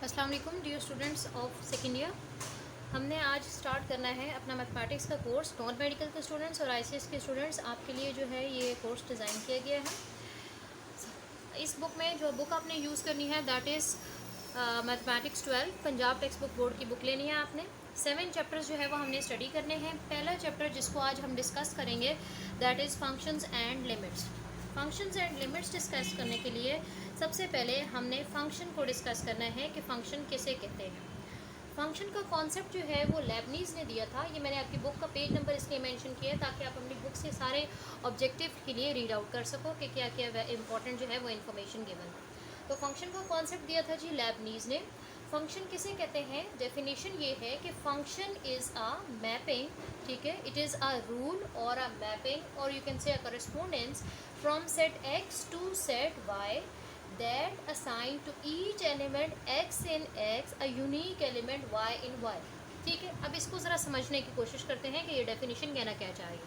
अस्सलाम वालेकुम dear students of second year. हमने आज स्टार्ट करना है अपना मैथमेटिक्स का कोर्स। नॉन मेडिकल के स्टूडेंट्स और आईसीएस के स्टूडेंट्स आपके लिए जो है ये कोर्स डिज़ाइन किया गया है। इस बुक में जो बुक आपने यूज़ करनी है that is mathematics 12 Punjab text book board की बुक लेनी है आपने। 7 चैप्टर्स जो है वो हमने स्टडी करने हैं। पहला चैप्टर जिसको आज हम डिस्कस करेंगे that is functions and limits. Functions and limits discuss करने के लिए सबसे पहले हमने फंक्शन को डिस्कस करना है कि फ़ंक्शन किसे कहते हैं। फंक्शन का कॉन्सेप्ट जो है वो लेबनीज़ ने दिया था। ये मैंने आपकी बुक का पेज नंबर इसलिए मेंशन किया है ताकि आप अपनी बुक से सारे ऑब्जेक्टिव के लिए रीड आउट कर सको कि क्या क्या इंपॉर्टेंट जो है वो इन्फॉर्मेशन गिवन है। तो फंक्शन का कॉन्सेप्ट दिया था जी लेबनीज़ ने। फंक्शन किसे कहते हैं, डेफिनेशन ये है कि फंक्शन इज़ अ मैपिंग, ठीक है, इट इज़ अ रूल और अ मैपिंग और you can say a correspondence from set X to set Y that assign to each element x in x a unique element y in y। ठीक है, अब इसको ज़रा समझने की कोशिश करते हैं कि ये डेफिनेशन कहना क्या चाहिए।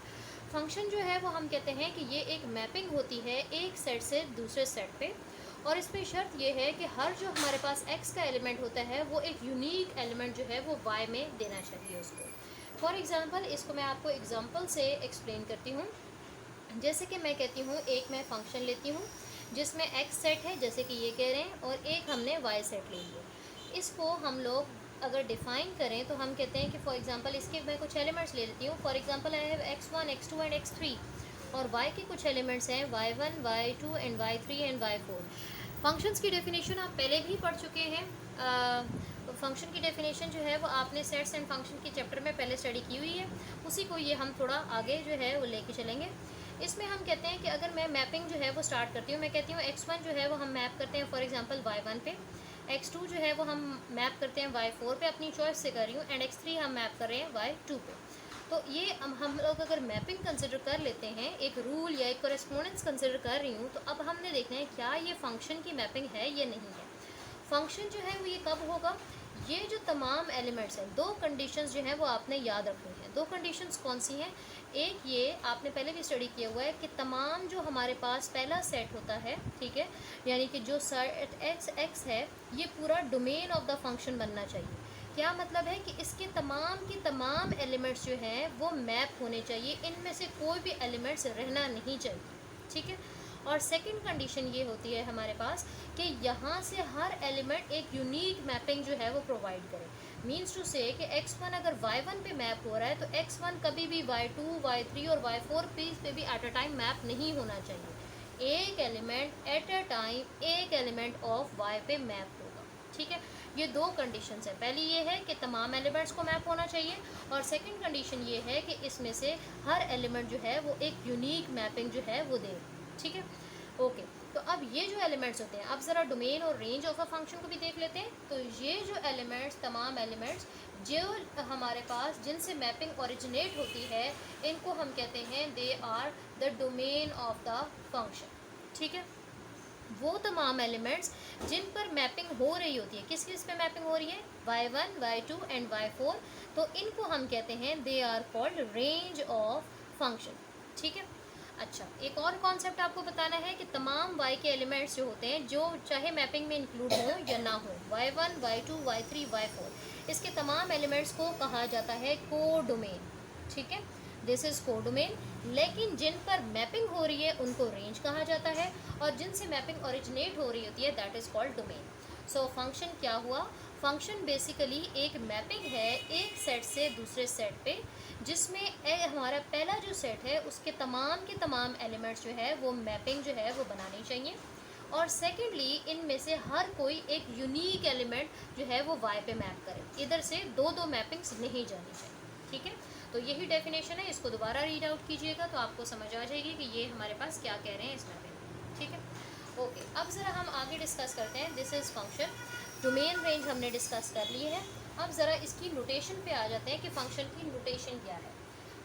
फंक्शन जो है वो हम कहते हैं कि ये एक मैपिंग होती है एक सेट से दूसरे सेट पे, और इस पर शर्त ये है कि हर जो हमारे पास x का एलिमेंट होता है वो एक यूनिक एलिमेंट जो है वो y में देना चाहिए उसको। फॉर एग्ज़ाम्पल इसको मैं आपको एग्ज़ाम्पल से एक्सप्लेन करती हूँ। जैसे कि मैं कहती हूँ एक मैं फंक्शन लेती हूँ जिसमें x सेट है जैसे कि ये कह रहे हैं, और एक हमने y सेट ले लिया। इसको हम लोग अगर डिफ़ाइन करें तो हम कहते हैं कि फॉर एग्जांपल इसके मैं कुछ एलिमेंट्स ले लेती हूँ। For example I have x1 x2 and x3 और y के कुछ एलिमेंट्स हैं y1 y2 and y3 and y4। Functions की डेफिनेशन आप पहले भी पढ़ चुके हैं। फंक्शन की डेफिनेशन जो है वो आपने सेट्स एंड फंक्शन के चैप्टर में पहले स्टडी की हुई है, उसी को ये हम थोड़ा आगे जो है वो लेके चलेंगे। इसमें हम कहते हैं कि अगर मैं मैपिंग जो है वो स्टार्ट करती हूँ, मैं कहती हूँ x1 जो है वो हम मैप करते हैं फॉर एग्जांपल y1 पे, x2 जो है वो हम मैप करते हैं y4 पे, अपनी चॉइस से कर रही हूँ, एंड x3 हम मैप कर रहे हैं y2 पे। तो ये हम लोग अगर मैपिंग कंसिडर कर लेते हैं, एक रूल या एक कॉरेस्पोंडेंस कंसिडर कर रही हूँ, तो अब हमने देखना है क्या ये फंक्शन की मैपिंग है या नहीं है। फंक्शन जो है वो ये कब होगा, ये जो तमाम एलिमेंट्स हैं, दो कंडीशंस जो हैं वो आपने याद रखनी है। दो कंडीशंस कौन सी हैं, एक ये आपने पहले भी स्टडी किया हुआ है कि तमाम जो हमारे पास पहला सेट होता है, ठीक है, यानी कि जो सेट एक्स है ये पूरा डोमेन ऑफ द फंक्शन बनना चाहिए। क्या मतलब है कि इसके तमाम की तमाम एलिमेंट्स जो हैं वो मैप होने चाहिए, इनमें से कोई भी एलिमेंट्स रहना नहीं चाहिए, ठीक है। और सेकंड कंडीशन ये होती है हमारे पास कि यहाँ से हर एलिमेंट एक यूनिक मैपिंग जो है वो प्रोवाइड करे। मीन्स टू से कि x1 अगर y1 पे मैप हो रहा है तो x1 कभी भी y2 y3 और y4 पे भी एट अ टाइम मैप नहीं होना चाहिए। एक एलिमेंट एट अ टाइम एक एलिमेंट ऑफ y पे मैप होगा, ठीक है। ये दो कंडीशंस है, पहली ये है कि तमाम एलिमेंट्स को मैप होना चाहिए, और सेकंड कंडीशन ये है कि इसमें से हर एलिमेंट जो है वो एक यूनिक मैपिंग जो है वो दे, ठीक है। ओके, तो अब ये जो एलिमेंट्स होते हैं, अब ज़रा डोमेन और रेंज ऑफ अ फंक्शन को भी देख लेते हैं। तो ये जो एलिमेंट्स, तमाम एलिमेंट्स जो हमारे पास जिनसे मैपिंग ओरिजिनेट होती है, इनको हम कहते हैं they are the domain of the function, ठीक है। वो तमाम एलिमेंट्स जिन पर मैपिंग हो रही होती है, किस किस पे मैपिंग हो रही है, y1 y2 एंड y4, तो इनको हम कहते हैं they are called range of function, ठीक है। अच्छा, एक और कॉन्सेप्ट आपको बताना है कि तमाम y के एलिमेंट्स जो होते हैं, जो चाहे मैपिंग में इंक्लूड हो या ना हो, y1 y2 y3 y4, इसके तमाम एलिमेंट्स को कहा जाता है कोडोमेन, ठीक है, दिस इज़ कोडोमेन। लेकिन जिन पर मैपिंग हो रही है उनको रेंज कहा जाता है, और जिनसे मैपिंग ओरिजिनेट हो रही होती है that is called domain. So function क्या हुआ, फंक्शन बेसिकली एक मैपिंग है एक सेट से दूसरे सेट पे, जिसमें हमारा पहला जो सेट है उसके तमाम के तमाम एलिमेंट्स जो है वो मैपिंग जो है वो बनानी चाहिए, और सेकेंडली इनमें से हर कोई एक यूनिक एलिमेंट जो है वो y पे मैप करे। इधर से दो दो मैपिंग्स नहीं जानी चाहिए, ठीक है। तो यही डेफिनेशन है, इसको दोबारा रीड आउट कीजिएगा तो आपको समझ आ जाएगी कि ये हमारे पास क्या कह रहे हैं इस मैपिंग में, ठीक है। ओके, अब ज़रा हम आगे डिस्कस करते हैं। This is function, domain range हमने डिस्कस कर ली है। अब ज़रा इसकी नोटेशन पे आ जाते हैं कि फ़ंक्शन की नोटेशन क्या है।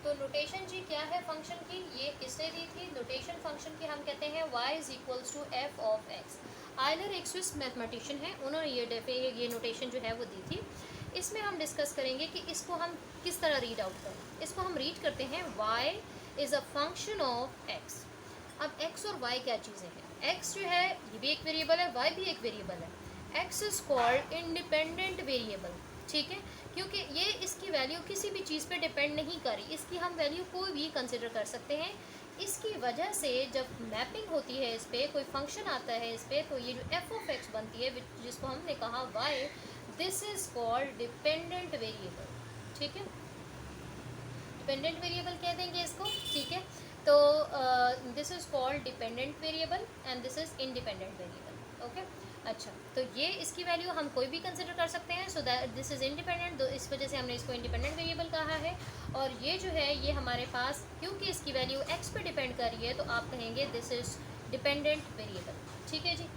तो नोटेशन जी क्या है फ़ंक्शन की, ये किसने दी थी नोटेशन फ़ंक्शन की, हम कहते हैं y is equals to f of x. Euler एक स्विस मैथमेटिशियन है, उन्होंने ये नोटेशन जो है वो दी थी। इसमें हम डिस्कस करेंगे कि इसको हम किस तरह रीड आउट करें। इसको हम रीड करते हैं y is a function of x। अब x और y क्या चीज़ें हैं, x जो है ये भी एक वेरिएबल है, y भी एक वेरिएबल है। X is called independent variable, ठीक है, क्योंकि ये इसकी वैल्यू किसी भी चीज़ पे डिपेंड नहीं करी, इसकी हम वैल्यू कोई भी कंसिडर कर सकते हैं। इसकी वजह से जब मैपिंग होती है इस पर, कोई फंक्शन आता है इस पर, तो ये जो एफ ऑफ एक्स बनती है जिसको हमने कहा y, this is called dependent variable, ठीक है, डिपेंडेंट वेरिएबल कह देंगे इसको, ठीक है। तो this is called dependent variable and this is independent variable, okay. अच्छा, तो ये इसकी वैल्यू हम कोई भी कंसिडर कर सकते हैं, so that this is independent, तो इस वजह से हमने इसको इंडिपेंडेंट वेरिएबल कहा है। और ये जो है ये हमारे पास क्योंकि इसकी वैल्यू एक्स पे डिपेंड कर रही है, तो आप कहेंगे दिस इज़ डिपेंडेंट वेरिएबल, ठीक है जी,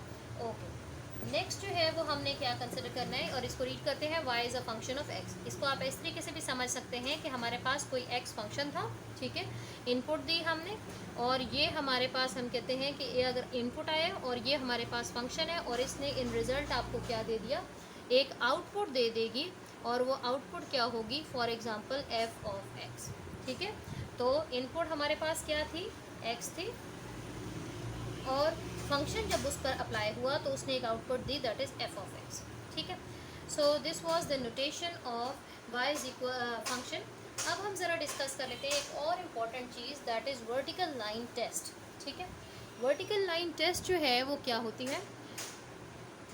ओके। नेक्स्ट जो है वो हमने क्या कंसिडर करना है, और इसको रीड करते हैं, y is a function of x। इसको आप इस तरीके से भी समझ सकते हैं कि हमारे पास कोई x फंक्शन था, ठीक है, इनपुट दी हमने, और ये हमारे पास हम कहते हैं कि ये अगर इनपुट आया और ये हमारे पास फंक्शन है, और इसने इन रिज़ल्ट आपको क्या दे दिया, एक आउटपुट दे देगी, और वो आउटपुट क्या होगी, for example f of x, ठीक है। तो इनपुट हमारे पास क्या थी, x थी, और फंक्शन जब उस पर अप्लाई हुआ तो उसने एक आउटपुट दी, that is f of x, ठीक है। So this was the notation of y is equal function. अब हम ज़रा डिस्कस कर लेते हैं एक और इम्पॉर्टेंट चीज़, that is vertical line test, ठीक है। वर्टिकल लाइन टेस्ट जो है वो क्या होती है,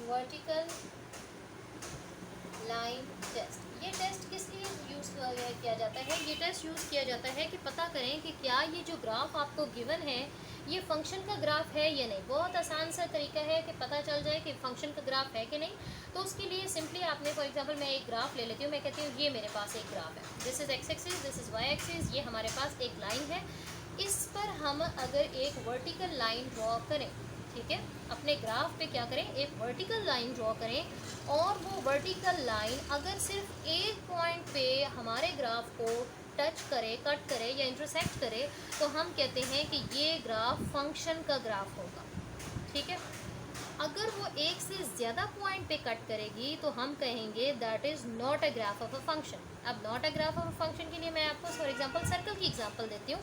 वर्टिकल लाइन टेस्ट, ये टेस्ट किस लिए यूज़ किया जाता है, ये टेस्ट यूज़ किया जाता है कि पता करें कि क्या ये जो ग्राफ आपको गिवन है ये फंक्शन का ग्राफ है या नहीं। बहुत आसान सा तरीका है कि पता चल जाए कि फंक्शन का ग्राफ है कि नहीं। तो उसके लिए सिंपली आपने, फॉर एग्जांपल मैं एक ग्राफ ले लेती हूँ, मैं कहती हूँ ये मेरे पास एक ग्राफ है, this is x axis, this is why axis, ये हमारे पास एक लाइन है, इस पर हम अगर एक वर्टिकल लाइन ड्रॉ करें, ठीक है, अपने ग्राफ पे क्या करें, एक वर्टिकल लाइन ड्रॉ करें, और वो वर्टिकल लाइन अगर सिर्फ एक पॉइंट पे हमारे ग्राफ को टच करे, कट करे या इंटरसेक्ट करे, तो हम कहते हैं कि ये ग्राफ फंक्शन का ग्राफ होगा, ठीक है। अगर वो एक से ज़्यादा पॉइंट पे कट करेगी तो हम कहेंगे that is not a graph of a function. अब not a graph of a function के लिए मैं आपको फॉर एग्जांपल सर्कल की एग्जांपल देती हूँ।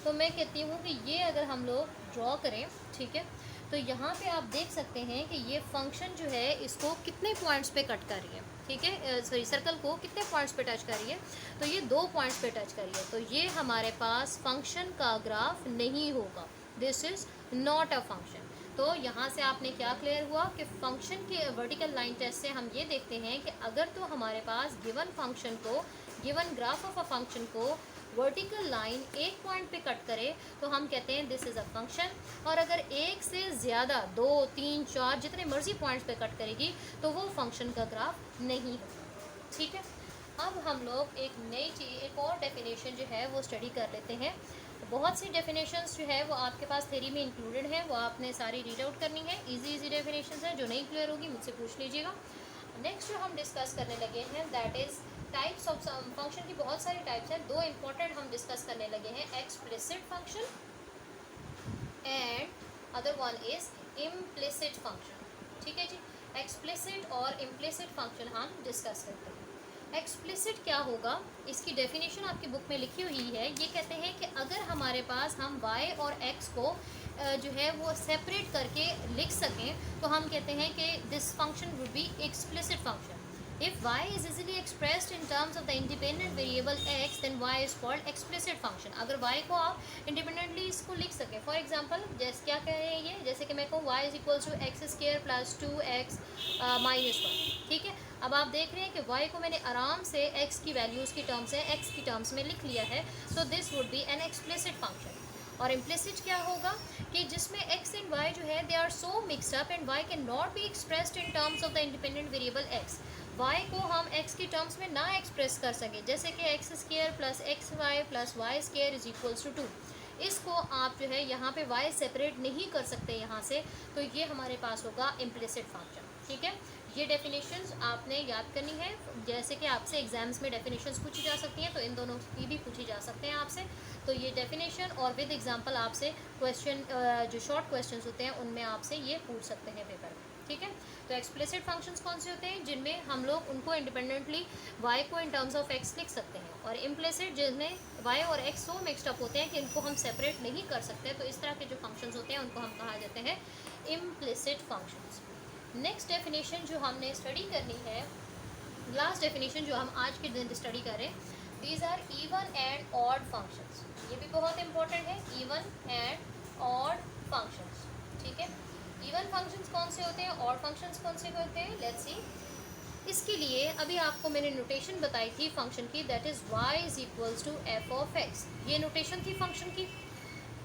तो मैं कहती हूँ कि ये अगर हम लोग ड्रॉ करें, ठीक है, तो यहाँ पे आप देख सकते हैं कि ये फंक्शन जो है इसको कितने पॉइंट्स पे कट कर रही है, ठीक है, सॉरी सर्कल को कितने पॉइंट्स पे टच कर रही है, तो ये 2 पॉइंट्स पे टच कर रही है, तो ये हमारे पास फंक्शन का ग्राफ नहीं होगा, this is not a function. तो यहाँ से आपने क्या क्लियर हुआ कि फंक्शन के वर्टिकल लाइन टेस्ट से हम ये देखते हैं कि अगर तो हमारे पास गिवन फंक्शन को, given graph of a function को वर्टिकल लाइन एक पॉइंट पे कट करे तो हम कहते हैं दिस इज़ अ फंक्शन, और अगर एक से ज़्यादा 2, 3, 4 जितने मर्जी पॉइंट्स पे कट करेगी तो वो फंक्शन का ग्राफ नहीं होगा, ठीक है। अब हम लोग एक नई चीज़, एक और डेफिनेशन जो है वो स्टडी कर लेते हैं। बहुत सी डेफिनेशंस जो है वो आपके पास थ्योरी में इंक्लूडेड है, वो आपने सारी रीड आउट करनी है, इजी डेफिनेशंस हैं, जो नहीं क्लियर होगी मुझसे पूछ लीजिएगा। नेक्स्ट जो हम डिस्कस करने लगे हैं that is types of function की बहुत सारी टाइप्स हैं। 2 इंपॉर्टेंट हम डिस्कस करने लगे हैं, explicit function and other one is implicit function, ठीक है जी। एक्सप्लिसिट और इम्प्लिसिट फंक्शन हम डिस्कस करते हैं। एक्सप्लिसिट क्या होगा, इसकी डेफिनेशन आपकी बुक में लिखी हुई है। ये कहते हैं कि अगर हमारे पास हम y और x को जो है वो सेपरेट करके लिख सकें तो हम कहते हैं कि this function would be explicit function. If y is easily expressed in terms of the independent variable x, then y is called explicit function। अगर y को आप independently इसको लिख सकें, फॉर एग्जांपल जैसे क्या कह रहे हैं ये, जैसे कि मैं कहूँ y is equals to x square plus 2x minus 1, ठीक है। अब आप देख रहे हैं कि y को मैंने आराम से x की वैल्यूज़ की टर्म्स है, x की टर्म्स में लिख लिया है, so this would be an explicit function. और इम्प्लिसिट क्या होगा कि जिसमें x एंड y जो है they are so mixed up and y can not be expressed in terms of the independent variable x। y को हम x की टर्म्स में ना एक्सप्रेस कर सकें, जैसे कि x square plus x y plus y square is equals to 2, इसको आप जो है यहाँ पे y सेपरेट नहीं कर सकते यहाँ से, तो ये हमारे पास होगा इम्प्लिसिट फंक्शन, ठीक है। ये डेफिनेशंस आपने याद करनी है, जैसे कि आपसे एग्जाम्स में डेफिनेशंस पूछी जा सकती हैं तो इन दोनों की भी पूछी जा सकते हैं आपसे। तो ये डेफिनेशन और विद एग्जांपल आपसे क्वेश्चन, जो शॉर्ट क्वेश्चंस होते हैं उनमें आपसे ये पूछ सकते हैं पेपर में, ठीक है। तो एक्सप्लिसिट फंक्शंस कौन से होते हैं, जिनमें हम लोग उनको इंडिपेंडेंटली y को इन टर्म्स ऑफ x लिख सकते हैं, और इम्प्लिसिट जिनमें y और x सो मिक्सड अप होते हैं कि इनको हम सेपरेट नहीं कर सकते, तो इस तरह के जो फंक्शंस होते हैं उनको हम कहा जाते हैं इम्प्लिसिट फंक्शंस। नेक्स्ट डेफिनेशन जो हमने स्टडी करनी है, लास्ट डेफिनेशन जो हम आज के दिन स्टडी करें, these are even and odd functions. ये भी बहुत इंपॉर्टेंट है, इवन एंड ऑड फंक्शंस। ठीक है, इवन फंक्शंस कौन से होते हैं, ऑड फंक्शंस कौन से होते हैं, लेट्स सी। इसके लिए अभी आपको मैंने नोटेशन बताई थी फंक्शन की, that is y is equals to f of x. ये नोटेशन थी फंक्शन की।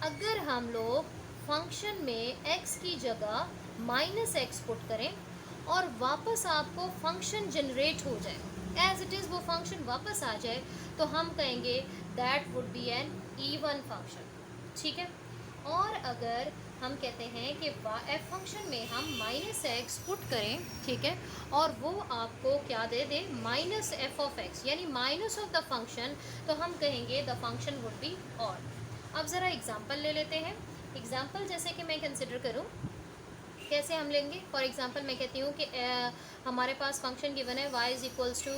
अगर हम लोग फंक्शन में x की जगह माइनस एक्स पुट करें और वापस आपको फंक्शन जनरेट हो जाए, एज इट इज़ वो फंक्शन वापस आ जाए, तो हम कहेंगे that would be an even function. ठीक है, और अगर हम कहते हैं कि एफ फंक्शन में हम माइनस एक्स पुट करें, ठीक है, और वो आपको क्या दे दे, माइनस एफ ऑफ एक्स, यानी माइनस ऑफ द फंक्शन, तो हम कहेंगे the function would be odd. अब ज़रा एग्जांपल ले लेते हैं। एग्जांपल जैसे कि मैं कंसिडर करूं, कैसे हम लेंगे। फॉर एग्जांपल मैं कहती हूँ कि हमारे पास फंक्शन गिवन है y इज़ इक्वल्स टू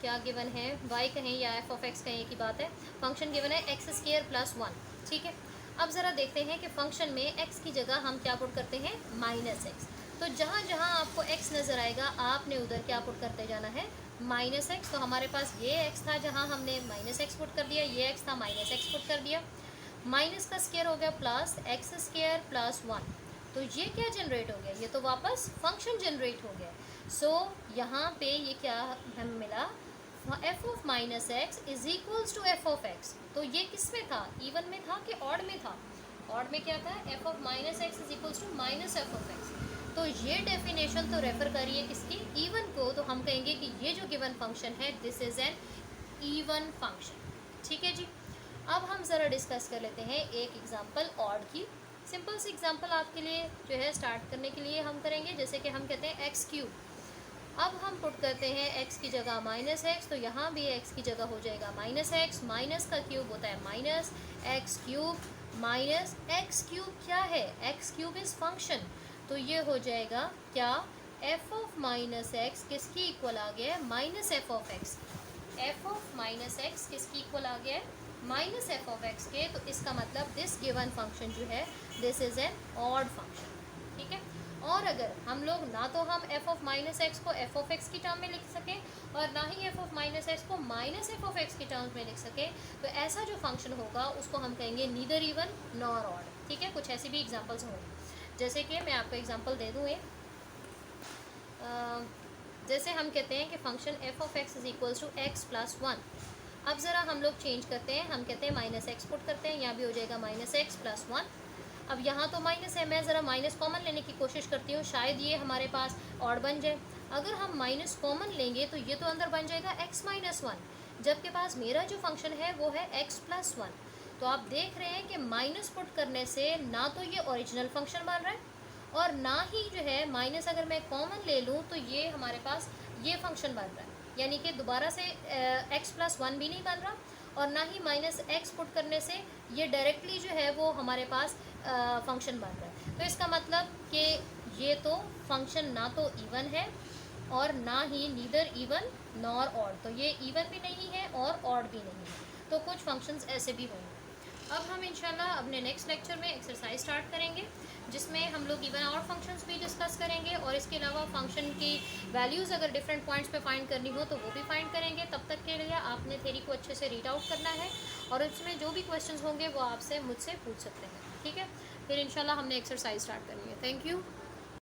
क्या गिवन है, y कहें या एफ ऑफ एक्स कहें की बात है। फंक्शन गिवन है एक्स स्क्वायर प्लस 1। ठीक है, अब ज़रा देखते हैं कि फंक्शन में x की जगह हम क्या पुट करते हैं, माइनस एक्स। तो जहाँ जहाँ आपको x नज़र आएगा आपने उधर क्या पुट करते जाना है, माइनस एक्स। तो हमारे पास ये x था जहाँ हमने माइनस एक्स पुट कर दिया, ये x था माइनस एक्स पुट कर दिया, माइनस का स्क्वायर हो गया प्लस एक्स स्क्वायर प्लस 1। तो ये क्या जनरेट हो गया, ये तो वापस फंक्शन जनरेट हो गया। सो यहाँ पे ये क्या हमें मिला, f of minus x is equals to f of x. तो ये किस में था, इवन में था कि ऑड में था, ऑड में क्या था, f of minus x is equals to minus f of x. तो ये डेफिनेशन तो रेफर करिए किसकी, इवन को। तो हम कहेंगे कि ये जो गिवन फंक्शन है this is an even function. ठीक है जी, अब हम ज़रा डिस्कस कर लेते हैं एक एग्जांपल ऑड की। सिंपल सी एग्जांपल आपके लिए जो है स्टार्ट करने के लिए हम करेंगे, जैसे कि हम कहते हैं एक्स क्यूब। अब हम पुट करते हैं x की जगह माइनस एक्स, तो यहाँ भी x की जगह हो जाएगा माइनस एक्स, माइनस का क्यूब होता है minus x cube, minus x cube क्या है, एक्स क्यूब इज़ फंक्शन। तो ये हो जाएगा क्या, एफ ऑफ माइनस एक्स किसकी इक्वल आ गया है, minus f of x. F of minus x किसकी इक्वल आ गया है, माइनस एफ ऑफ एक्स के। तो इसका मतलब दिस गिवन फंक्शन जो है this is an odd function. ठीक है, और अगर हम लोग ना तो हम एफ ऑफ माइनस एक्स को एफ ऑफ एक्स की टर्म में लिख सकें और ना ही एफ ऑफ माइनस एक्स को माइनस एफ ऑफ एक्स की टर्म्स में लिख सकें, तो ऐसा जो फंक्शन होगा उसको हम कहेंगे नीदर इवन नॉर ऑड। ठीक है, कुछ ऐसी भी एग्जांपल्स होंगे, जैसे कि मैं आपको एग्जांपल दे दूँ। जैसे हम कहते हैं कि function f of x is equals to x plus 1। अब ज़रा हम लोग चेंज करते हैं, हम कहते हैं माइनस एक्स पुट करते हैं, यहाँ भी हो जाएगा माइनस एक्स प्लस 1। अब यहाँ तो माइनस है, मैं ज़रा माइनस कॉमन लेने की कोशिश करती हूँ, शायद ये हमारे पास ऑड बन जाए। अगर हम माइनस कॉमन लेंगे तो ये तो अंदर बन जाएगा एक्स माइनस 1, जबकि पास मेरा जो फंक्शन है वो है एक्स प्लस 1। तो आप देख रहे हैं कि माइनस पुट करने से ना तो ये ओरिजिनल फंक्शन बन रहा है और ना ही जो है माइनस अगर मैं कॉमन ले लूँ तो ये हमारे पास ये फंक्शन बन रहा है, यानी कि दोबारा से एक्स प्लस 1 भी नहीं बन रहा, और ना ही माइनस एक्स पुट करने से ये डायरेक्टली जो है वो हमारे पास फंक्शन बन रहा है। तो इसका मतलब कि ये तो फंक्शन ना तो इवन है और ना ही नीदर इवन नॉर ऑड। तो ये इवन भी नहीं है और ऑड भी नहीं है, तो कुछ फंक्शंस ऐसे भी होंगे। अब हम इंशाल्लाह अपने नेक्स्ट लेक्चर में एक्सरसाइज स्टार्ट करेंगे, जिसमें हम लोग इवन ऑड फंक्शंस भी डिस्कस करेंगे, और इसके अलावा फंक्शन की वैल्यूज़ अगर डिफरेंट पॉइंट्स पे फाइंड करनी हो तो वो भी फाइंड करेंगे। तब तक के लिए आपने थ्योरी को अच्छे से रीड आउट करना है, और उसमें जो भी क्वेश्चंस होंगे वो आपसे मुझसे पूछ सकते हैं। ठीक है, फिर इंशाल्लाह हमने एक्सरसाइज स्टार्ट करनी है। Thank you.